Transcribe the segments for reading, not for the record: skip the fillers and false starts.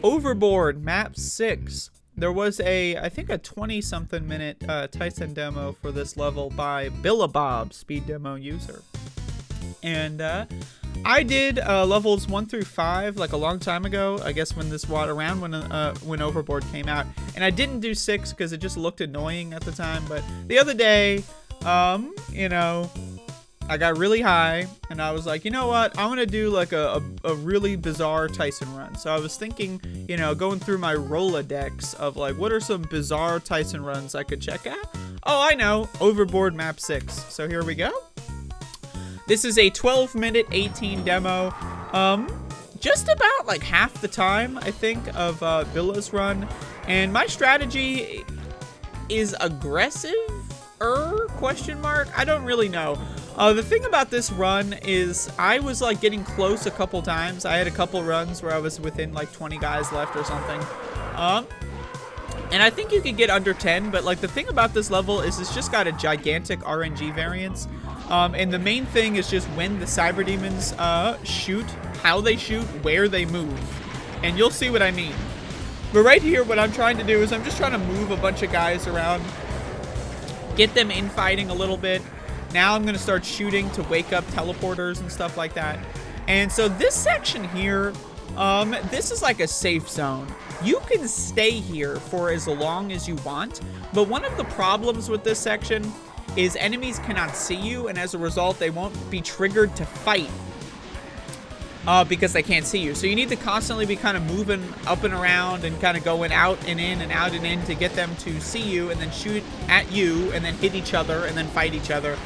Overboard, map 6. There was I think a 20-something minute Tyson demo for this level by Billabob, speed demo user. And I did levels 1 through 5 like a long time ago, I guess when when Overboard came out. And I didn't do 6 because it just looked annoying at the time. But the other day, you know, I got really high, and I was like, you know what? I want to do like a really bizarre Tyson run. So I was thinking, you know, going through my Rolodex of like, what are some bizarre Tyson runs I could check out? Oh, I know, Overboard map 6. So here we go. This is a 12-minute 18 demo. Just about like half the time, I think, of Billa's run. And my strategy is aggressive? Question mark? I don't really know. The thing about this run is I was like getting close a couple times. I had a couple runs where I was within like 20 guys left or something. And I think you could get under 10, but like the thing about this level is it's just got a gigantic RNG variance. And the main thing is just when the cyber demons shoot, how they shoot, where they move. And you'll see what I mean. But right here, what I'm trying to do is I'm just trying to move a bunch of guys around, get them infighting a little bit. Now I'm going to start shooting to wake up teleporters and stuff like that. And so this section here, this is like a safe zone. You can stay here for as long as you want, but one of the problems with this section is enemies cannot see you, and as a result, they won't be triggered to fight because they can't see you. So you need to constantly be kind of moving up and around and kind of going out and in and out and in to get them to see you and then shoot at you and then hit each other and then fight each other.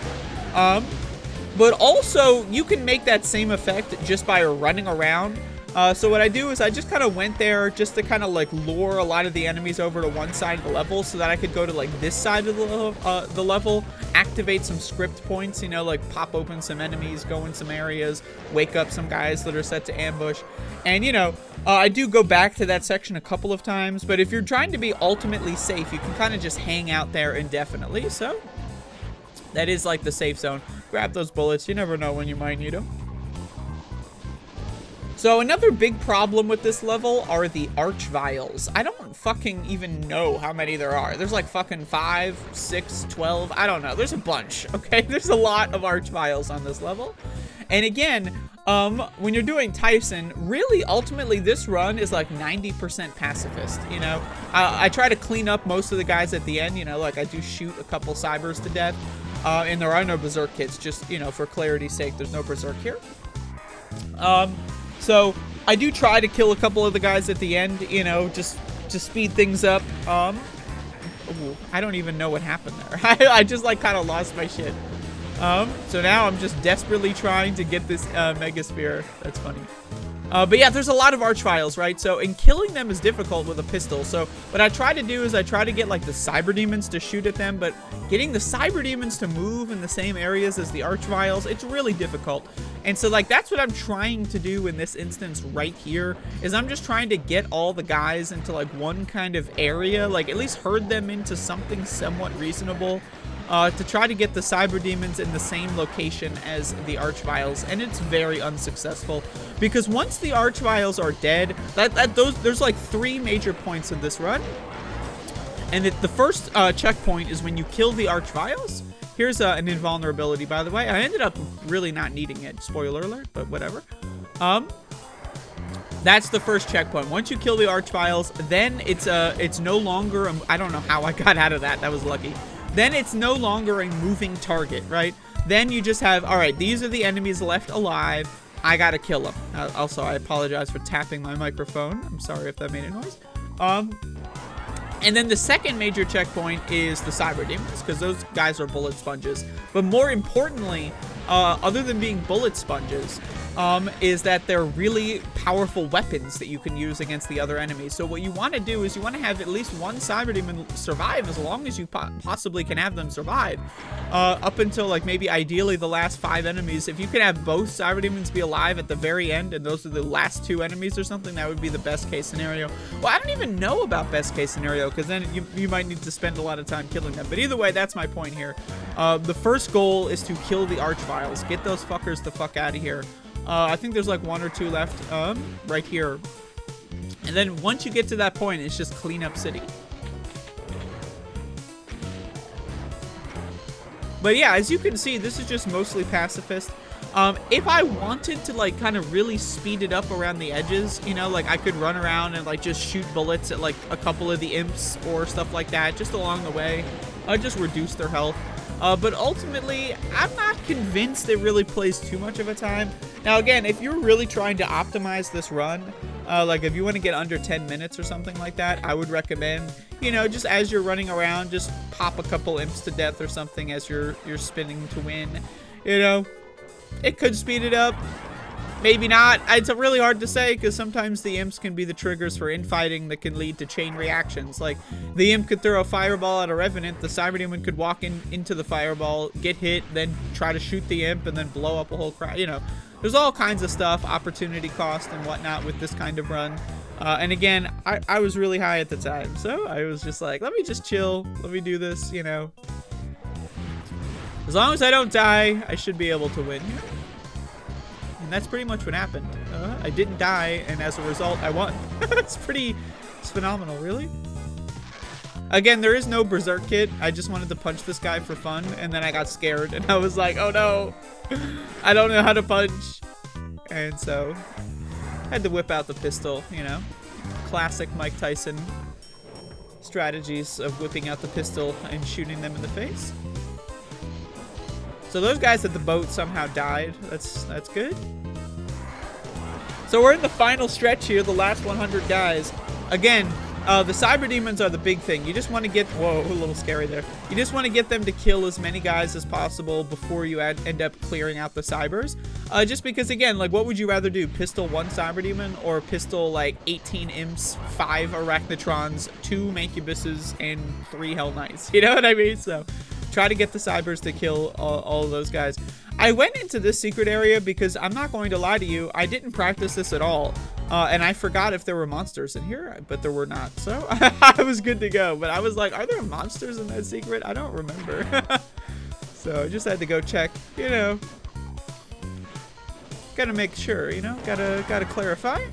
But also, you can make that same effect just by running around. So what I do is I just kind of went there just to kind of like lure a lot of the enemies over to one side of the level so that I could go to like this side of the level, activate some script points, you know, like pop open some enemies, go in some areas, wake up some guys that are set to ambush. And, you know, I do go back to that section a couple of times, but if you're trying to be ultimately safe, you can kind of just hang out there indefinitely. So that is like the safe zone. Grab those bullets. You never know when you might need them. So another big problem with this level are the arch vials. I don't fucking even know how many there are. There's like fucking 5, 6, 12. I don't know. There's a bunch, okay? There's a lot of arch vials on this level. And again, when you're doing Tyson, really, ultimately, this run is like 90% pacifist, you know? I try to clean up most of the guys at the end, you know, like I do shoot a couple cybers to death. And there are no berserk hits, just, you know, for clarity's sake, there's no berserk here. So I do try to kill a couple of the guys at the end, you know, just to speed things up. Ooh, I don't even know what happened there. I just like kind of lost my shit. So now I'm just desperately trying to get this Megasphere. That's funny. But yeah, there's a lot of arch vials, right? So, and killing them is difficult with a pistol. So what I try to do is I try to get like the cyber demons to shoot at them, but getting the cyber demons to move in the same areas as the arch vials, it's really difficult. And so like that's what I'm trying to do in this instance right here, is I'm just trying to get all the guys into like one kind of area, like at least herd them into something somewhat reasonable. To try to get the cyber demons in the same location as the arch vials, and it's very unsuccessful because once the arch vials are dead, there's like 3 major points of this run, and the first checkpoint is when you kill the arch vials. Here's an invulnerability, by the way. I ended up really not needing it, spoiler alert, but whatever. That's the first checkpoint. Once you kill the arch vials, then it's no longer I don't know how I got out of that. That was lucky. Then it's no longer a moving target, right? Then you just have, all right, these are the enemies left alive. I gotta kill them. Also, I apologize for tapping my microphone. I'm sorry if that made a noise. And then the second major checkpoint is the cyber demons, because those guys are bullet sponges. But more importantly, other than being bullet sponges, is that they're really powerful weapons that you can use against the other enemies. So what you want to do is you want to have at least one cyber demon survive as long as you possibly can have them survive, up until like maybe ideally the last 5 enemies. If you can have both cyber demons be alive at the very end and those are the last 2 enemies or something, that would be the best case scenario. Well, I don't even know about best case scenario, because then you might need to spend a lot of time killing them. But either way, that's my point here. The first goal is to kill the arch vials. Get those fuckers the fuck out of here. I think there's like 1 or 2 left right here. And then once you get to that point, it's just clean up city. But yeah, as you can see, this is just mostly pacifist. If I wanted to like kind of really speed it up around the edges, you know, like I could run around and like just shoot bullets at like a couple of the imps or stuff like that just along the way. Just reduce their health. But ultimately, I'm not convinced it really plays too much of a time. Now again, if you're really trying to optimize this run, like if you want to get under 10 minutes or something like that, I would recommend, you know, just as you're running around, just pop a couple imps to death or something as you're spinning to win. You know, it could speed it up. Maybe not. It's really hard to say because sometimes the imps can be the triggers for infighting that can lead to chain reactions. Like the imp could throw a fireball at a revenant, the cyberdemon could walk into the fireball, get hit, then try to shoot the imp and then blow up a whole crowd. You know, there's all kinds of stuff, opportunity cost and whatnot with this kind of run. And again, I was really high at the time, so I was just like, let me just chill, let me do this, you know. As long as I don't die, I should be able to win here. And that's pretty much what happened. I didn't die, and as a result, I won. It's phenomenal, really. Again, there is no berserk kit. I just wanted to punch this guy for fun, and then I got scared, and I was like, oh no, I don't know how to punch. And so, I had to whip out the pistol, you know. Classic Mike Tyson strategies of whipping out the pistol and shooting them in the face. So those guys at the boat somehow died. That's good. So we're in the final stretch here, the last 100 guys. Again, the cyber demons are the big thing. You just want to get, whoa, a little scary there. You just want to get them to kill as many guys as possible before you end up clearing out the cybers. Just because, again, like, what would you rather do? Pistol 1 cyber demon or pistol like 18 imps, 5 arachnotrons, 2 mancubuses, and 3 hell knights? You know what I mean? So try to get the cybers to kill all of those guys. I went into this secret area because I'm not going to lie to you, I didn't practice this at all. And I forgot if there were monsters in here, but there were not. So I was good to go. But I was like, are there monsters in that secret? I don't remember. So I just had to go check, you know. Gotta make sure, you know, gotta clarify.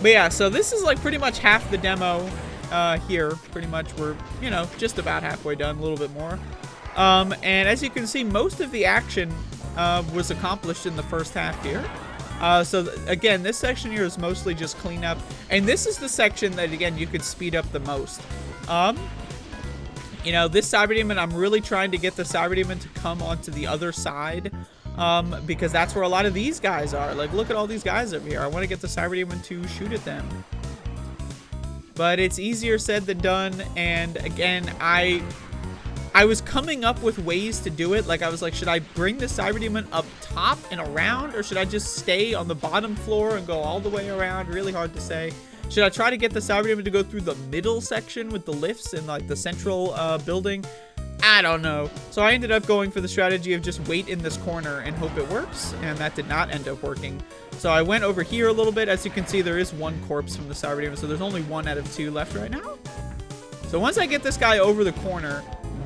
But yeah, so this is like pretty much half the demo here. Pretty much we're, you know, just about halfway done, a little bit more. And as you can see, most of the action was accomplished in the first half here. So again, this section here is mostly just cleanup. And this is the section that, again, you could speed up the most. You know, this Cyberdemon, I'm really trying to get the Cyberdemon to come onto the other side. Because that's where a lot of these guys are. Like, look at all these guys over here. I want to get the Cyberdemon to shoot at them. But it's easier said than done. And again, I was coming up with ways to do it. Like, I was like, should I bring the Cyberdemon up top and around? Or should I just stay on the bottom floor and go all the way around? Really hard to say. Should I try to get the Cyberdemon to go through the middle section with the lifts and, like, the central building? I don't know. So I ended up going for the strategy of just wait in this corner and hope it works, and that did not end up working. So I went over here a little bit. As you can see, there is 1 corpse from the Cyberdemon, so there's only 1 out of 2 left right now. So once I get this guy over the corner,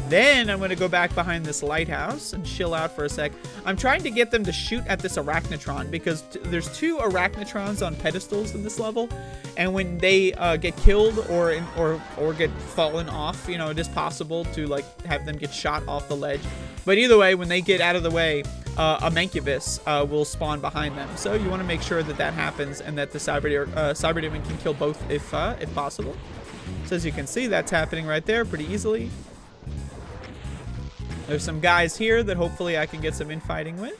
then I'm going to go back behind this lighthouse and chill out for a sec. I'm trying to get them to shoot at this arachnotron because there's 2 arachnotrons on pedestals in this level, and when they get killed or get fallen off, you know, it is possible to like have them get shot off the ledge. But either way, when they get out of the way, a mancubus will spawn behind them. So you want to make sure that that happens and that the Cyberdemon can kill both if possible. So as you can see, that's happening right there pretty easily. There's some guys here that hopefully I can get some infighting with.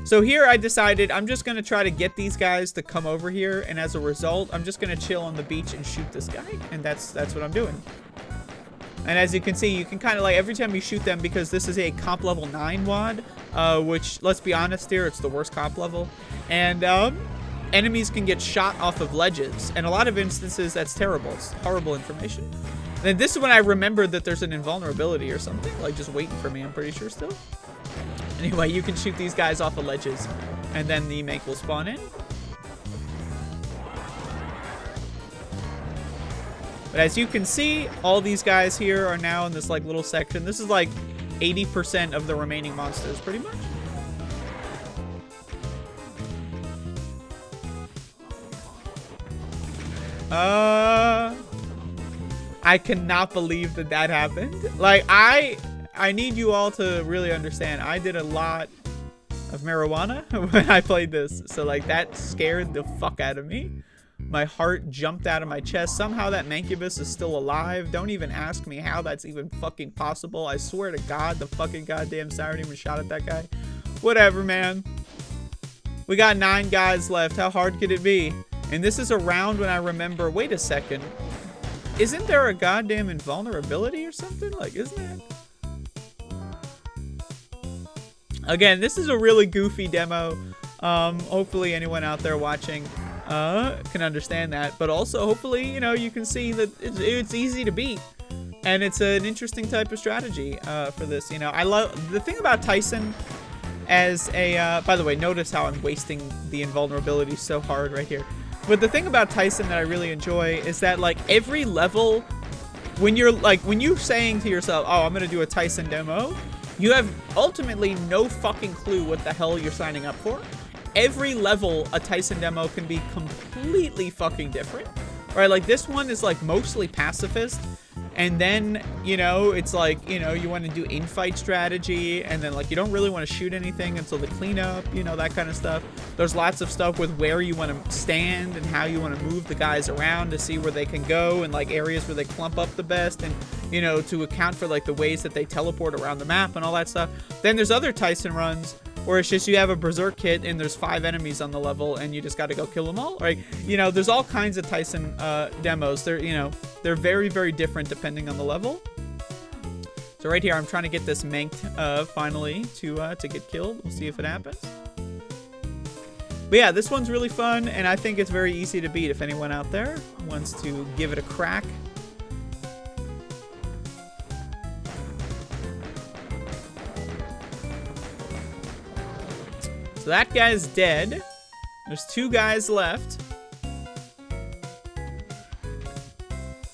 So here I decided I'm just going to try to get these guys to come over here, and as a result, I'm just going to chill on the beach and shoot this guy, and that's what I'm doing. And as you can see, you can kind of like, every time you shoot them, because this is a comp level 9 WAD, which, let's be honest here, it's the worst comp level, and enemies can get shot off of ledges, and a lot of instances that's terrible. It's horrible information. And this is when I remembered that there's an invulnerability or something, like just waiting for me, I'm pretty sure still. Anyway, you can shoot these guys off of ledges, and then the make will spawn in. But as you can see, all these guys here are now in this like little section. This is like 80% of the remaining monsters, pretty much. I cannot believe that that happened. Like, I need you all to really understand. I did a lot of marijuana when I played this. So, like, that scared the fuck out of me. My heart jumped out of my chest. Somehow that Mancubus is still alive. Don't even ask me how that's even fucking possible. I swear to God, the fucking goddamn siren even shot at that guy. Whatever, man. We got 9 guys left. How hard could it be? And this is a round when I remember, wait a second. Isn't there a goddamn invulnerability or something? Like, isn't it? Again, this is a really goofy demo. Hopefully anyone out there watching can understand that. But also, hopefully, you know, you can see that it's easy to beat. And it's an interesting type of strategy for this. You know, I love the thing about Tyson as a... by the way, notice how I'm wasting the invulnerability so hard right here. But the thing about Tyson that I really enjoy is that, like, every level, when you're saying to yourself, oh, I'm going to do a Tyson demo, you have ultimately no fucking clue what the hell you're signing up for. Every level, a Tyson demo can be completely fucking different, right? Like, this one is, like, mostly pacifist. And then, you know, it's like, you know, you want to do in-fight strategy, and then, like, you don't really want to shoot anything until the cleanup, you know, that kind of stuff. There's lots of stuff with where you want to stand and how you want to move the guys around to see where they can go, and, like, areas where they clump up the best, and, you know, to account for, like, the ways that they teleport around the map and all that stuff. Then there's other Tyson runs where it's just you have a berserk kit and there's 5 enemies on the level and you just got to go kill them all, right? You know, there's all kinds of Tyson demos. They're, you know, they're very, very different depending on the level. So right here, I'm trying to get this Mank finally to get killed. We'll see if it happens. But yeah, this one's really fun, and I think it's very easy to beat if anyone out there wants to give it a crack. So that guy's dead. There's 2 guys left.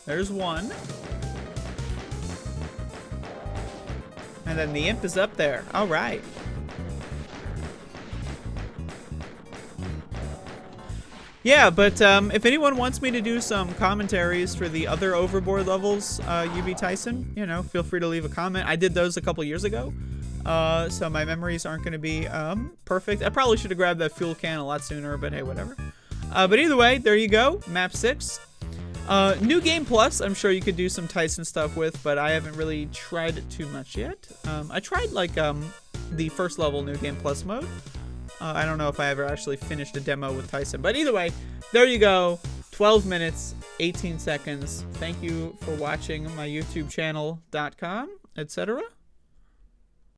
There's 1. And then the imp is up there. All right. Yeah, but if anyone wants me to do some commentaries for the other Overboard levels, UV Tyson, you know, feel free to leave a comment. I did those a couple years ago. So my memories aren't going to be perfect. I probably should have grabbed that fuel can a lot sooner, but hey, whatever. But either way, there you go. Map 6. New Game Plus, I'm sure you could do some Tyson stuff with, but I haven't really tried it too much yet. I tried, like, the first level New Game Plus mode. I don't know if I ever actually finished a demo with Tyson. But either way, there you go. 12 minutes, 18 seconds. Thank you for watching my YouTube channel.com, etc.